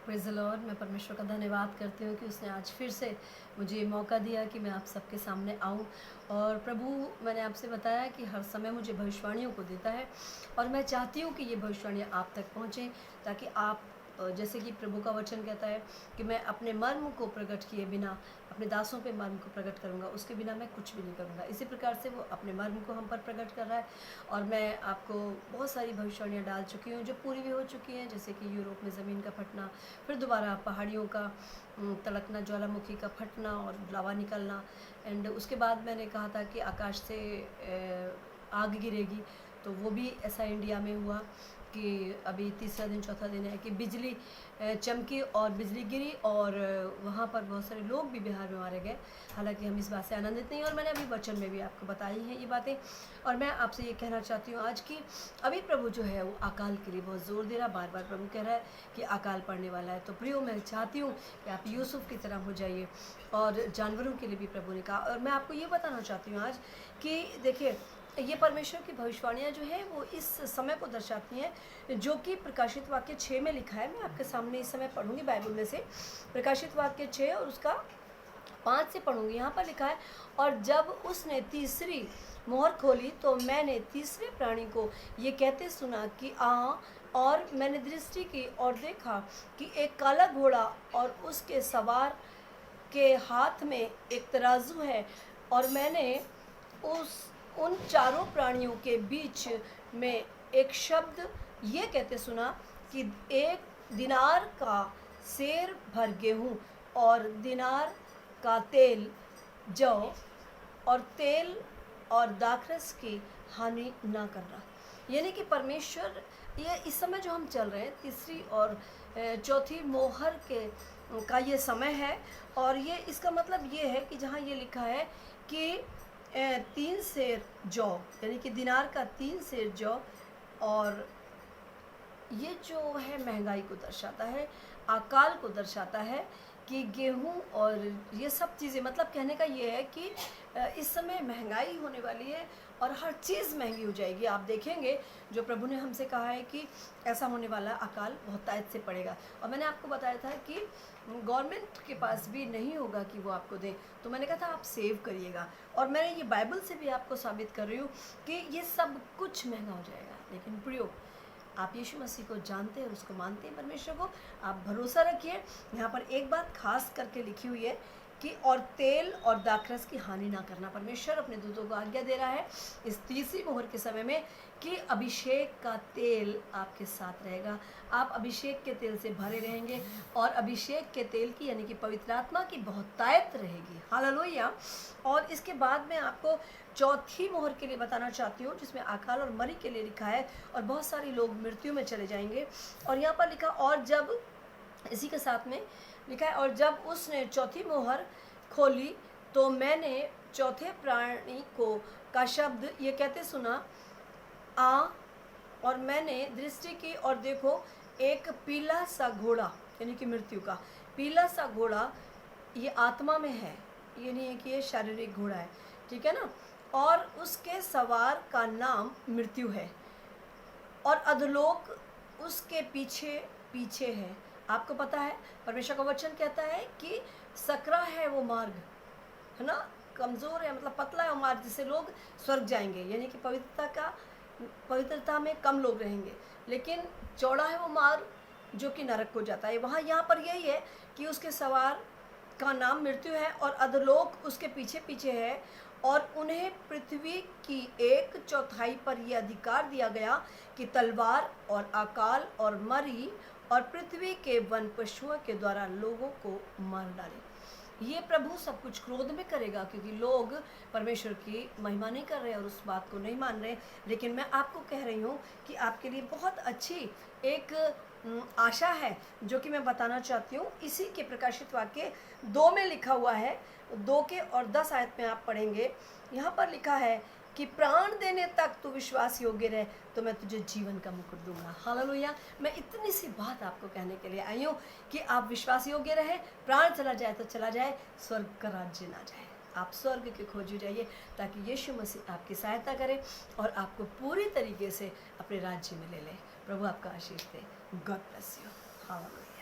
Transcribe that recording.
Praise the Lord. मैं परमेश्वर का धन्यवाद करती हूँ कि उसने आज फिर से मुझे ये मौका दिया कि मैं आप सबके सामने आऊँ। और प्रभु, मैंने आपसे बताया कि हर समय मुझे भविष्यवाणियों को देता है और मैं चाहती हूँ कि ये भविष्यवाणियाँ आप तक पहुँचें, ताकि आप जैसे कि प्रभु का वचन कहता है कि मैं अपने मर्म को प्रकट किए बिना, अपने दासों पे मर्म को प्रकट करूँगा, उसके बिना मैं कुछ भी नहीं करूँगा। इसी प्रकार से वो अपने मर्म को हम पर प्रकट कर रहा है। और मैं आपको बहुत सारी भविष्यवाणियाँ डाल चुकी हूँ जो पूरी भी हो चुकी हैं, जैसे कि यूरोप में ज़मीन का फटना, फिर दोबारा पहाड़ियों का तड़कना, ज्वालामुखी का फटना और लावा निकलना। एंड उसके बाद मैंने कहा था कि आकाश से आग गिरेगी, तो वो भी ऐसा इंडिया में हुआ कि अभी तीसरा दिन चौथा दिन है कि बिजली चमकी और बिजली गिरी और वहाँ पर बहुत सारे लोग भी बिहार में मारे गए। हालांकि हम इस बात से आनंदित नहीं, और मैंने अभी वचन में भी आपको बताई हैं ये बातें। और मैं आपसे ये कहना चाहती हूँ आज कि अभी प्रभु जो है वो अकाल के लिए बहुत ज़ोर दे रहा, बार बार प्रभु कह रहा है कि अकाल पड़ने वाला है। तो प्रियो, मैं चाहती हूँ कि आप यूसुफ की तरह हो जाइए। और जानवरों के लिए भी प्रभु ने कहा। और मैं आपको ये बताना चाहती हूँ आज कि देखिए, ये परमेश्वर की भविष्यवाणियाँ जो है वो इस समय को दर्शाती हैं, जो कि प्रकाशित वाक्य 6 में लिखा है। मैं आपके सामने इस समय पढ़ूंगी बाइबल में से प्रकाशित वाक्य 6 और उसका 5 से पढ़ूंगी। यहाँ पर लिखा है, और जब उसने तीसरी मोहर खोली तो मैंने तीसरे प्राणी को ये कहते सुना कि आ, और मैंने दृष्टि की और देखा कि एक काला घोड़ा और उसके सवार के हाथ में एक तराजू है। और मैंने उन चारों प्राणियों के बीच में एक शब्द ये कहते सुना कि एक दिनार का सेर भर गेहूँ और दिनार का तेल, जौ और तेल और दाखरस की हानि ना करना। यानी कि परमेश्वर, ये इस समय जो हम चल रहे हैं तीसरी और चौथी मोहर के का ये समय है। और ये इसका मतलब ये है कि जहाँ ये लिखा है कि 3 सेर जौ, यानी कि दिनार का 3 सेर जौ, और ये जो है महंगाई को दर्शाता है, अकाल को दर्शाता है कि गेहूं और ये सब चीज़ें, मतलब कहने का ये है कि इस समय महंगाई होने वाली है और हर चीज़ महंगी हो जाएगी। आप देखेंगे जो प्रभु ने हमसे कहा है कि ऐसा होने वाला अकाल बहुत तायत से पड़ेगा। और मैंने आपको बताया था कि गवर्नमेंट के पास भी नहीं होगा कि वो आपको दें, तो मैंने कहा था आप सेव करिएगा। और मैंने ये बाइबल से भी आपको साबित कर रही हूँ कि ये सब कुछ महंगा हो जाएगा। लेकिन प्रियो, आप यीशु मसीह को जानते हैं, उसको मानते हैं, परमेश्वर को आप भरोसा रखिए। यहाँ पर एक बात खास करके लिखी हुई है कि और तेल और दाखरस की हानि ना करना। परमेश्वर अपने दूतों को आज्ञा दे रहा है इस तीसरी मोहर के समय में कि अभिषेक का तेल आपके साथ रहेगा। आप अभिषेक के तेल से भरे रहेंगे और अभिषेक के तेल की, यानी कि पवित्र आत्मा की बहुत तायत रहेगी। हालेलुया। और इसके बाद में आपको चौथी मोहर के लिए बताना चाहती हूँ, जिसमें अकाल और मरी के लिए लिखा है और बहुत सारे लोग मृत्यु में चले जाएंगे। और यहाँ पर लिखा, और जब, इसी के साथ में लिखा है, और जब उसने चौथी मोहर खोली तो मैंने चौथे प्राणी को का शब्द ये कहते सुना, आ, और मैंने दृष्टि की और देखो एक पीला सा घोड़ा, यानी कि मृत्यु का पीला सा घोड़ा। ये आत्मा में है, ये नहीं है कि ये शारीरिक घोड़ा है, ठीक है ना। और उसके सवार का नाम मृत्यु है और अधोलोक उसके पीछे पीछे है। आपको पता है परमेश्वर का वचन कहता है कि सकरा है वो मार्ग, है ना, कमज़ोर है, मतलब पतला है वो मार्ग जिससे लोग स्वर्ग जाएंगे, यानी कि पवित्रता में कम लोग रहेंगे। लेकिन चौड़ा है वो मार्ग जो कि नरक को जाता है। वहाँ यहाँ पर यही है कि उसके सवार का नाम मृत्यु है और अधोलोक उसके पीछे पीछे है। और उन्हें पृथ्वी की 1/4 पर यह अधिकार दिया गया कि तलवार और अकाल और मरी और पृथ्वी के वन पशुओं के द्वारा लोगों को मार डाले। ये प्रभु सब कुछ क्रोध में करेगा, क्योंकि लोग परमेश्वर की महिमा नहीं कर रहे और उस बात को नहीं मान रहे। लेकिन मैं आपको कह रही हूँ कि आपके लिए बहुत अच्छी एक आशा है जो कि मैं बताना चाहती हूँ। इसी के प्रकाशित वाक्य 2 में लिखा हुआ है, 2 के और 10 आयत में आप पढ़ेंगे। यहाँ पर लिखा है कि प्राण देने तक तू विश्वास योग्य रहे तो मैं तुझे जीवन का मुकुट दूंगा। हालेलुया। मैं इतनी सी बात आपको कहने के लिए आई हूँ कि आप विश्वास योग्य रहे, प्राण चला जाए तो चला जाए, स्वर्ग का राज्य ना जाए। आप स्वर्ग के खोजी जाइए ताकि यीशु मसीह आपकी सहायता करे और आपको पूरी तरीके से अपने राज्य में ले ले। प्रभु आपका आशीष दे। God bless you. हालेलुया।